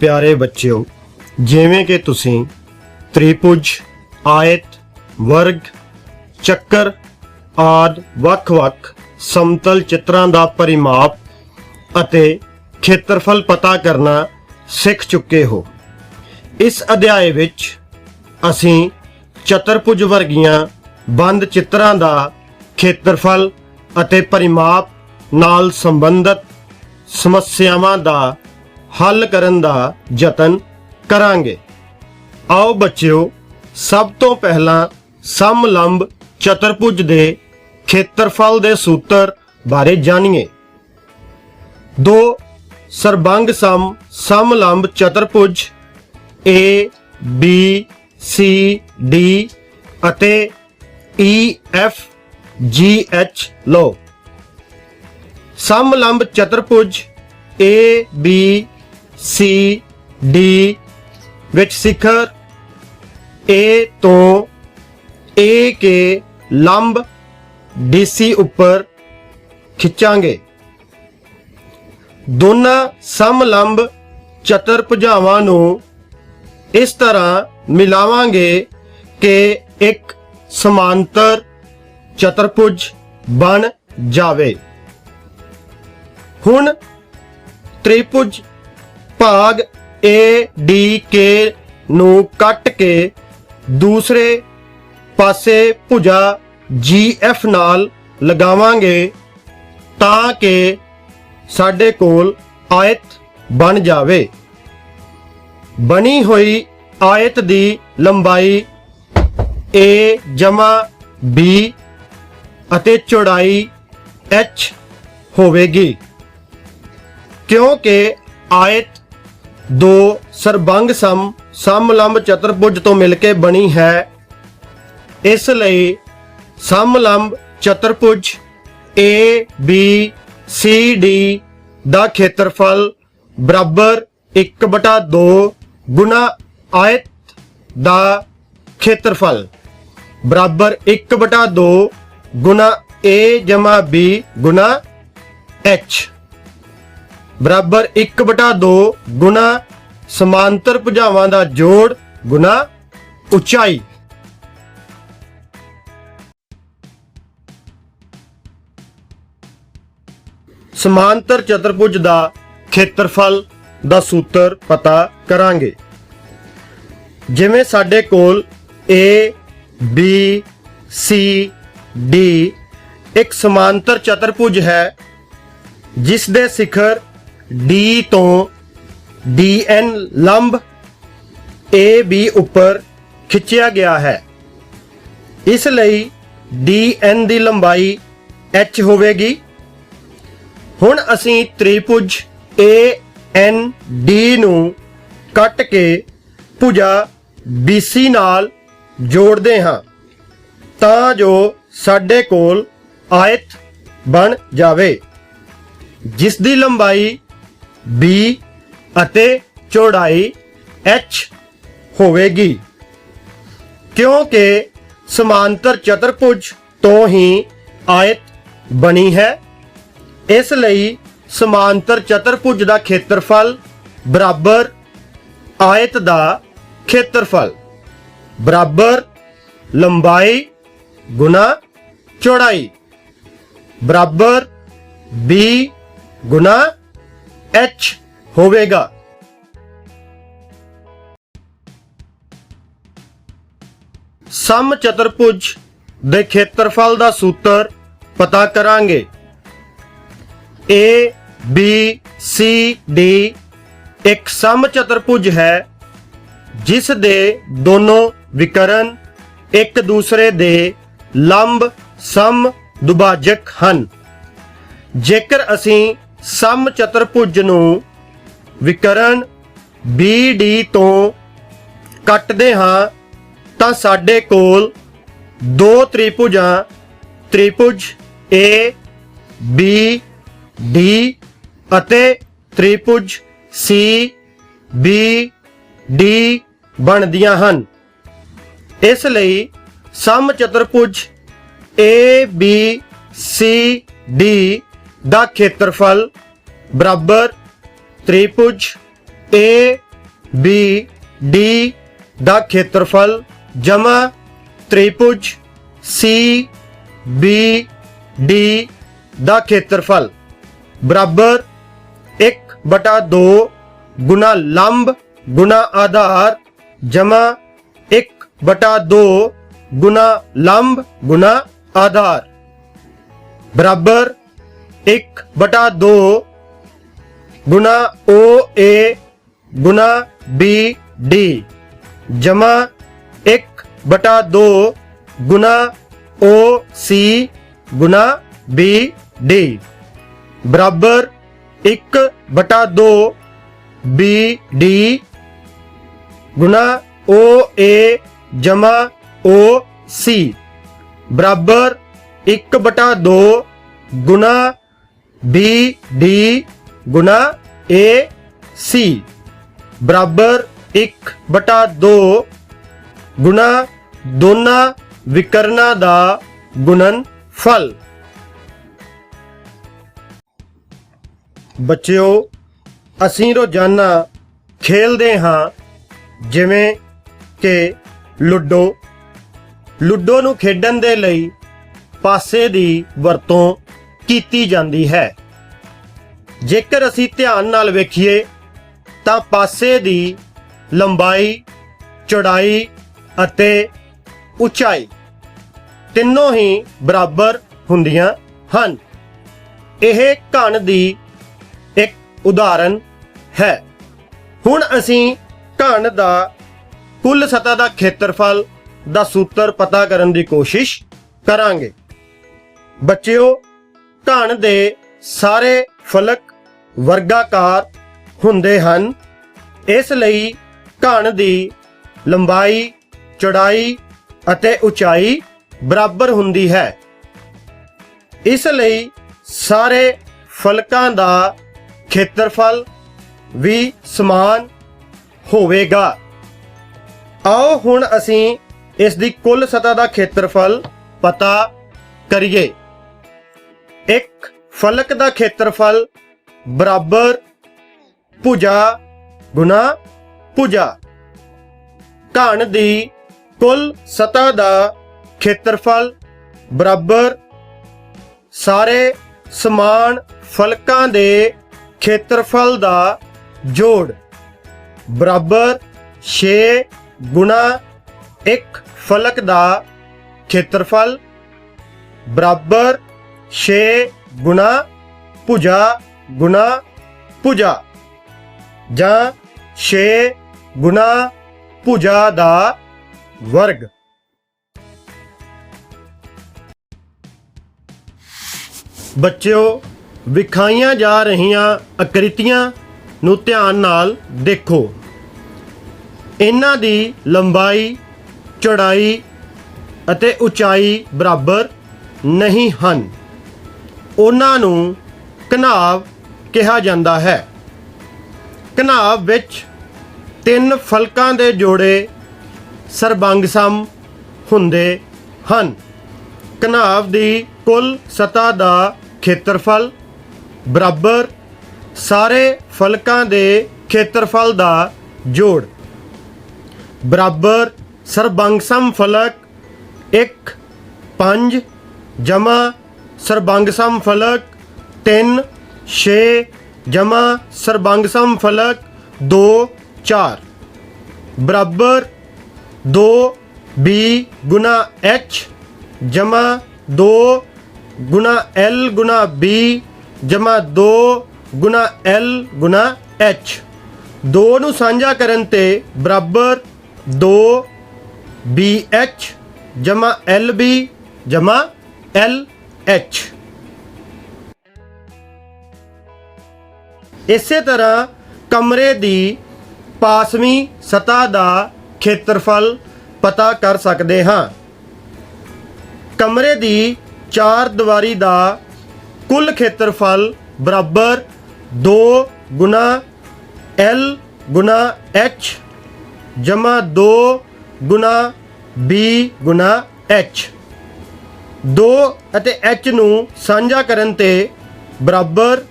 प्यारे बच्चों, जिवें कि तुसीं त्रिभुज, आयत, वर्ग, ਚੱਕਰ ਆਦਿ ਵੱਖ-ਵੱਖ ਸਮਤਲ ਚਿੱਤਰਾਂ ਦਾ ਪਰਿਮਾਪ ਅਤੇ ਖੇਤਰਫਲ ਪਤਾ ਕਰਨਾ ਸਿੱਖ ਚੁੱਕੇ ਹੋ। ਇਸ ਅਧਿਆਇ ਵਿੱਚ ਅਸੀਂ ਚਤੁਰਭੁਜ ਵਰਗੀਆਂ ਬੰਦ ਚਿੱਤਰਾਂ ਦਾ ਖੇਤਰਫਲ ਅਤੇ ਪਰਿਮਾਪ ਨਾਲ ਸੰਬੰਧਿਤ ਸਮੱਸਿਆਵਾਂ ਦਾ ਹੱਲ ਕਰਨ ਦਾ ਯਤਨ ਕਰਾਂਗੇ। आओ बच्चों, सब तो पहला समलंब चतुर्भुज दे खेत्रफल दे सूत्र बारे जानिए। दो सरबंग समलंब चतुर्भुज ए बी सी डी अते ई एफ जी एच लो। समलंब चतुर्भुज A B C D which शिखर ए तो ए के लंब डीसी उपर खिंचांगे। दोनों समलंब चतुर्भुजावां नूं इस तरह मिलावांगे कि एक समांतर चतुर्भुज बन जावे। हुण त्रिभुज भाग ए डी के नूं कट के दूसरे पासे भुजा जी एफ नाल लगावांगे तां कि साडे कोल आयत बन जावे। बनी हुई आयत दी लंबाई ए जमा बी अते चौड़ाई एच होवेगी। क्योंकि आयत दो सरबंग समलंब चतुर्भुज तो मिलके बनी है, इसलिए समलंब चतुर्भुज ए बी सी डी दा खेत्रफल बराबर 1/2 गुना आयत दा खेत्रफल बराबर 1/2 गुना ए जमा बी गुना एच बराबर 1/2 गुना समांतर भुजावां दा जोड़ गुना उचाई। समांतर चतुर्भुज दा खेत्रफल दा सूत्र पता करांगे। जिवें साडे कोल ए बी सी डी एक समांतर चतुर्भुज है जिस दे शिखर डी तो डी एन लंब ए बी उपर खिंचिया गया है, इसलिए डी एन दी लंबाई एच होवेगी। हुण असीं त्रिभुज ए एन डी नूं कट के भुजा बी सी नाल जोड़दे हां तां जो साडे कोल आयत बन जावे जिस दी लंबाई बी अते चौड़ाई एच होवेगी। क्योंकि समांतर चतुर्भुज तो ही आयत बनी है, इसलिए समांतर चतुर्भुज दा खेत्रफल बराबर आयत दा खेत्रफल बराबर लंबाई गुना चौड़ाई बराबर बी गुना एच होवेगा। सम चतुर्भुज दे खेत्रफल दा सूत्र पता करांगे। ए बी सी डी एक सम चतुर्भुज है जिस दे दोनों विकर्ण एक दूसरे दे लंब सम दुभाजक हन। जेकर असीं सम चतुर्भुज नूं विकर्ण बी डी तो कटदे हां तां साडे कोल दो त्रिभुजां त्रिभुज ए बी डी अते त्रिभुज सी बी डी बनदियां हन। इसलिए सम चतुर्भुज ए बी सी डी दा खेत्रफल बराबर त्रिभुज ए ਬੀ ਡੀ ਦਾ ਖੇਤਰਫਲ ਜਮਾ ਤ੍ਰਿਭੁਜ ਸੀ ਬੀ ਡੀ ਦਾ ਖੇਤਰਫਲ ਬਰਾਬਰ 1/2 ਗੁਣਾ ਲੰਬ ਗੁਣਾ ਆਧਾਰ ਜਮਾ 1/2 ਗੁਣਾ ਲੰਬ ਗੁਣਾ ਆਧਾਰ ਬਰਾਬਰ 1/2 गुना ओ ए गुना बी डी जमा 1/2 गुना ओ सी गुना बी डी बराबर 1/2 बी डी गुना ओ ए जमा ओ सी बराबर 1/2 गुना बी डी गुना ए सी बराबर 1/2 गुना दोनों विकरणां दा गुणनफल। बच्चों असीं रोजाना खेलते हाँ जिवें कि लूडो। लूडो नूं खेडण दे लई पासे दी वरतों कीती जांदी है। जेकर असी ध्यान नाल वेखीए तां पासे दी लंबाई चौड़ाई अते उचाई तिन्नों ही बराबर हुंदियां हन। यह घन दी एक उदाहरण है। हुण असी घन दा कुल सतह दा खेत्रफल दा सूत्र पता करन दी कोशिश करांगे। बच्चों घन दे सारे फलक वर्गाकार हुंदे हन, इसलिए घन दी लंबाई चौड़ाई अते ऊंचाई बराबर हुंदी है। इसलिए सारे फलकां दा खेत्रफल भी समान होवेगा। आओ हुण असीं इस दी कुल सतह दा खेत्रफल पता करिए। एक फलक दा खेत्रफल बराबर भुजा गुना भुजा। घन दी कुल सतह दा खेत्रफल बराबर सारे समान फलकां दे खेत्रफल दा जोड़ बराबर 6 गुना एक फलक दा खेत्रफल बराबर 6 गुना भुजा गुना भुजा जां 6 गुना भुजा दा वर्ग। बच्चों विखाईयां जा रहीआं आकृतियां नूं ध्यान नाल देखो। इन्हां दी लंबाई चौड़ाई अते ऊंचाई बराबर नहीं हन। उन्हां नूं घनाव कहा जाता है। घनाव विच 3 फलकां दे जोड़े सरबंगसम हुंदे हन। घनाव दी कुल सतह दा खेत्रफल बराबर सारे फलकां दे खेत्रफल दा जोड़ बराबर सरबंगसम फलक 1 5 जमा सरबंगसम फलक 3 6 जमा सरबंगसम फलक 2 4 बराबर 2 बी गुना एच जमा 2 गुना एल गुना बी जमा 2 गुना एल गुना एच। 2 नूं साझा करन ते बराबर 2 बी एच जमा एल बी जमा एल एच। इसे तरह कमरे दी पासवीं सतह दा खेत्रफल पता कर सकते हाँ। कमरे दी चार दीवारी दा कुल खेत्रफल बराबर 2 गुना एल गुना एच जमा 2 गुना बी गुना एच। 2 ਅਤੇ एच ਨੂੰ ਸਾਂਝਾ ਕਰਨ ਤੇ बराबर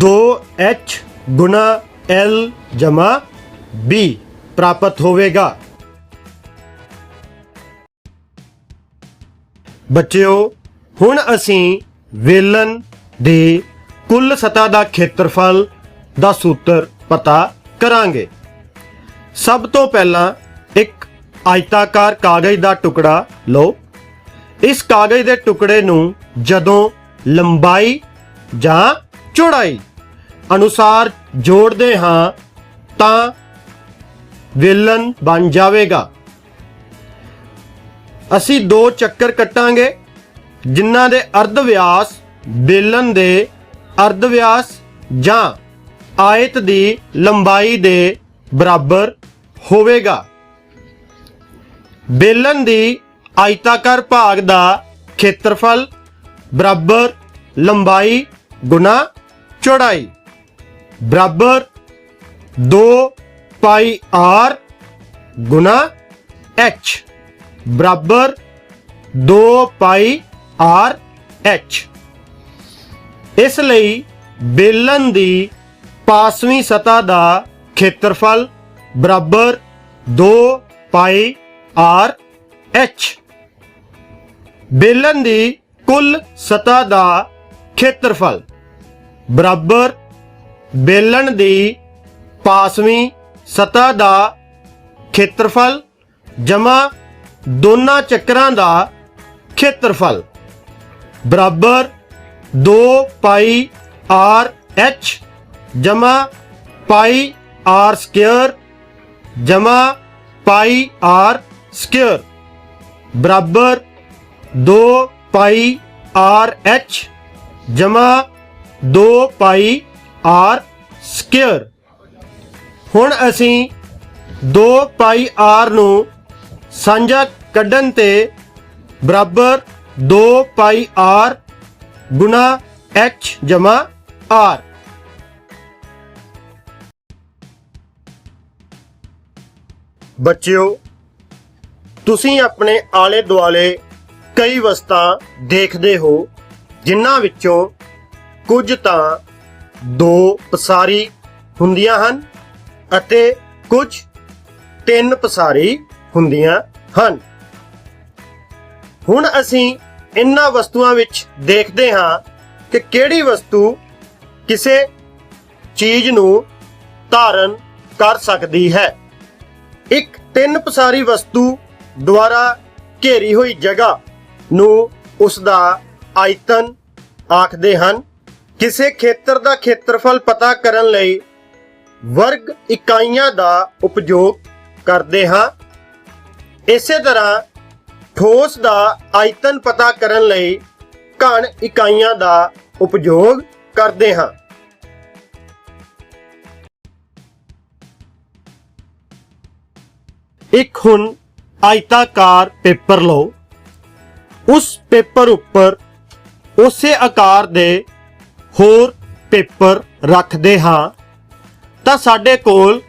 2 एच गुना एल जमा B ਪ੍ਰਾਪਤ ਹੋਵੇਗਾ। ਬੱਚਿਓ, ਹੁਣ ਅਸੀਂ ਵੇਲਣ ਦੀ ਕੁੱਲ ਸਤ੍ਹਾ ਦਾ ਖੇਤਰਫਲ ਦਾ ਸੂਤਰ ਪਤਾ ਕਰਾਂਗੇ। ਸਭ ਤੋਂ ਪਹਿਲਾਂ ਇੱਕ ਆਇਤਾਕਾਰ ਕਾਗਜ਼ ਦਾ ਟੁਕੜਾ ਲਓ। ਇਸ ਕਾਗਜ਼ ਦੇ ਟੁਕੜੇ ਨੂੰ ਜਦੋਂ ਲੰਬਾਈ ਜਾਂ ਚੌੜਾਈ ਅਨੁਸਾਰ ਜੋੜਦੇ ਹਾਂ ਤਾਂ ਵੇਲਣ ਬਣ ਜਾਵੇਗਾ। ਅਸੀਂ 2 ਚੱਕਰ ਕੱਟਾਂਗੇ ਜਿਨ੍ਹਾਂ ਦੇ ਅਰਧ ਵਿਆਸ ਵੇਲਣ ਦੇ ਅਰਧ ਵਿਆਸ ਜਾਂ ਆਇਤ ਦੀ ਲੰਬਾਈ ਦੇ ਬਰਾਬਰ ਹੋਵੇਗਾ। ਵੇਲਣ ਦੀ ਆਇਤਾਕਾਰ ਭਾਗ ਦਾ ਖੇਤਰਫਲ ਬਰਾਬਰ ਲੰਬਾਈ ਗੁਣਾ ਚੌੜਾਈ ਬਰਾਬਰ 2 ਪਾਈ r ਗੁਣਾ h ਬਰਾਬਰ 2 ਪਾਈ r h। ਇਸ ਲਈ ਵੇਲਣ ਦੀ ਪਾਸਵੀਂ ਸਤ੍ਹਾ ਦਾ ਖੇਤਰਫਲ ਬਰਾਬਰ 2 ਪਾਈ r h। ਵੇਲਣ ਦੀ ਕੁੱਲ ਸਤ੍ਹਾ ਦਾ ਖੇਤਰਫਲ ਬਰਾਬਰ ਵੇਲਣ ਦੀ ਪਾਸਵੀਂ ਸਤ੍ਹਾ ਦਾ ਖੇਤਰਫਲ ਜਮਾ ਦੋਨਾਂ ਚੱਕਰਾਂ ਦਾ ਖੇਤਰਫਲ ਬਰਾਬਰ 2 ਪਾਈ r h ਜਮਾ ਪਾਈ r ਸਕੁਅਰ ਜਮਾ ਪਾਈ r ਸਕੁਅਰ ਬਰਾਬਰ 2 ਪਾਈ r h ਜਮਾ 2 ਪਾਈ r ਸਕੁਅਰ। ਹੁਣ ਅਸੀਂ 2 ਪਾਈ r ਨੂੰ ਸਾਂਝਾ ਕੱਢਣ ਤੇ ਬਰਾਬਰ 2 ਪਾਈ r ਗੁਣਾ h ਜਮਾ r। ਬੱਚਿਓ, ਤੁਸੀਂ ਆਪਣੇ ਆਲੇ ਦੁਆਲੇ ਕਈ ਵਸਤਾਂ ਦੇਖਦੇ ਹੋ ਜਿਨ੍ਹਾਂ ਵਿੱਚੋਂ ਕੁਝ ਤਾਂ 2 ਪਸਾਰੀ ਹੁੰਦੀਆਂ ਹਨ ਅਤੇ ਕੁਝ 3 ਪਸਾਰੀ ਹੁੰਦੀਆਂ ਹਨ। ਹੁਣ ਅਸੀਂ ਇਹਨਾਂ ਵਸਤੂਆਂ ਵਿੱਚ ਦੇਖਦੇ ਹਾਂ ਕਿ ਕਿਹੜੀ ਵਸਤੂ ਕਿਸੇ ਚੀਜ਼ ਨੂੰ ਧਾਰਨ ਕਰ ਸਕਦੀ ਹੈ। ਇੱਕ 3 ਪਸਾਰੀ ਵਸਤੂ ਦੁਆਰਾ ਘੇਰੀ ਹੋਈ ਜਗ੍ਹਾ ਨੂੰ ਉਸ ਦਾ ਆਇਤਨ ਆਖਦੇ ਹਨ। ਕਿਸੇ ਖੇਤਰ ਦਾ ਖੇਤਰਫਲ ਪਤਾ ਕਰਨ ਲਈ ਵਰਗ ਇਕਾਈਆਂ ਦਾ ਉਪਯੋਗ ਕਰਦੇ ਹਾਂ। ਇਸੇ ਤਰ੍ਹਾਂ ਠੋਸ ਦਾ ਆਇਤਨ ਪਤਾ ਕਰਨ ਲਈ ਘਣ ਇਕਾਈਆਂ ਦਾ ਉਪਯੋਗ ਕਰਦੇ ਹਾਂ। ਇੱਕ ਹੁਣ ਆਇਤਾਕਾਰ ਪੇਪਰ ਲਓ। ਉਸ ਪੇਪਰ ਉੱਪਰ ਉਸੇ ਆਕਾਰ ਦੇ ਹੋਰ ਪੇਪਰ ਰੱਖਦੇ ਹਾਂ ਤਾਂ ਸਾਡੇ ਕੋਲ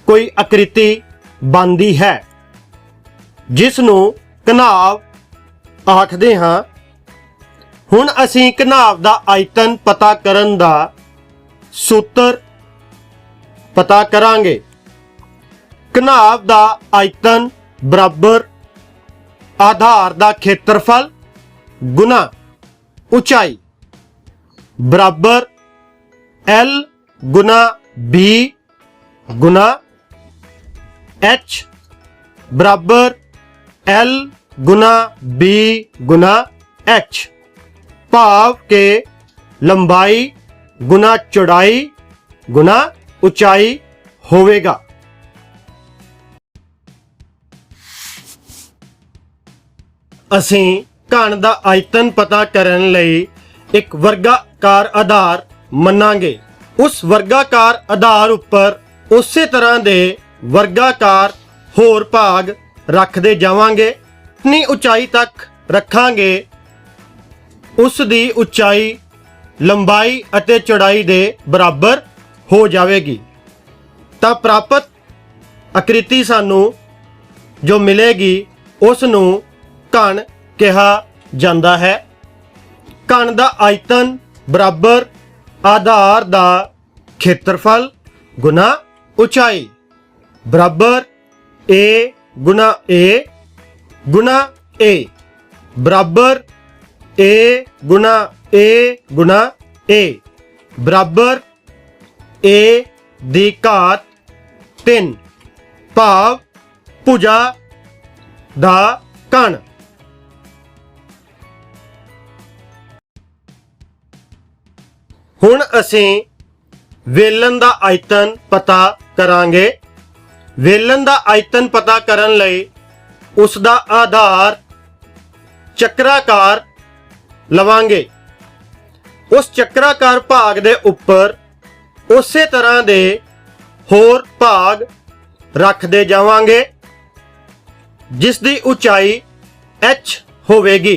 ਕੋਈ ਆਕ੍ਰਿਤੀ ਬਣਦੀ ਹੈ ਜਿਸ ਨੂੰ ਘਨਾਵ ਆਖਦੇ ਹਾਂ। ਹੁਣ ਅਸੀਂ ਘਨਾਵ ਦਾ ਆਇਤਨ ਪਤਾ ਕਰਨ ਦਾ ਸੂਤਰ ਪਤਾ ਕਰਾਂਗੇ। ਘਨਾਵ ਦਾ ਆਇਤਨ ਬਰਾਬਰ ਆਧਾਰ ਦਾ ਖੇਤਰਫਲ ਗੁਣਾ ਉਚਾਈ ਬਰਾਬਰ L ਗੁਣਾ B ਗੁਣਾ H ਬਰਾਬਰ L ਗੁਣਾ B ਗੁਣਾ H। ਭਾਵ ਕਿ ਲੰਬਾਈ ਗੁਣਾ ਚੌੜਾਈ ਗੁਣਾ ਉਚਾਈ ਹੋਵੇਗਾ। ਅਸੀਂ ਘਣ ਦਾ ਆਇਤਨ ਪਤਾ ਕਰਨ ਲਈ ਇੱਕ ਵਰਗਾਕਾਰ ਆਧਾਰ ਮੰਨਾਂਗੇ। ਉਸ ਵਰਗਾਕਾਰ ਆਧਾਰ ਉੱਪਰ ਉਸੇ ਤਰ੍ਹਾਂ ਦੇ ਵਰਗਾਕਾਰ ਹੋਰ ਭਾਗ ਰੱਖਦੇ ਜਾਵਾਂਗੇ। ਆਪਣੀ ਉਚਾਈ ਤੱਕ ਰੱਖਾਂਗੇ। ਉਸ ਦੀ ਉਚਾਈ ਲੰਬਾਈ ਅਤੇ ਚੌੜਾਈ ਦੇ ਬਰਾਬਰ ਹੋ ਜਾਵੇਗੀ ਤਾਂ ਪ੍ਰਾਪਤ ਆਕ੍ਰਿਤੀ ਸਾਨੂੰ ਜੋ ਮਿਲੇਗੀ ਉਸ ਨੂੰ ਘਣ ਕਿਹਾ ਜਾਂਦਾ ਹੈ। ਘਣ ਦਾ ਆਇਤਨ ਬਰਾਬਰ ਆਧਾਰ ਦਾ ਖੇਤਰਫਲ ਗੁਣਾ ਉਚਾਈ बराबर ए गुना ए बराबर ए गुना ए बराबर ए दी घात 3 भाव भुजा दा कण। हुण असीं वेलन दा आयतन पता करांगे। वेलन दा आयतन पता करन लई उस दा आधार चक्राकार लवांगे। उस चक्राकार भाग दे उपर उसे तरह दे होर भाग रखदे जावांगे जिस दी ऊंचाई h होवेगी।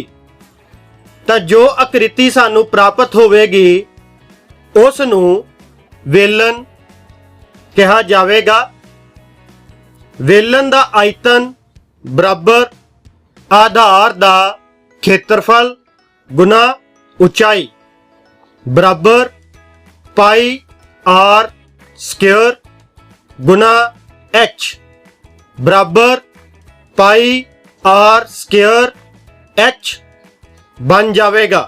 तां जो आकृति सानू प्राप्त होवेगी उस नू वेलन कहा जावेगा। वेलन दा आयतन बराबर आधार दा खेत्रफल गुना ऊंचाई बराबर पाई आर स्क्वायर गुना h बराबर पाई आर स्क्वायर h बन जाएगा।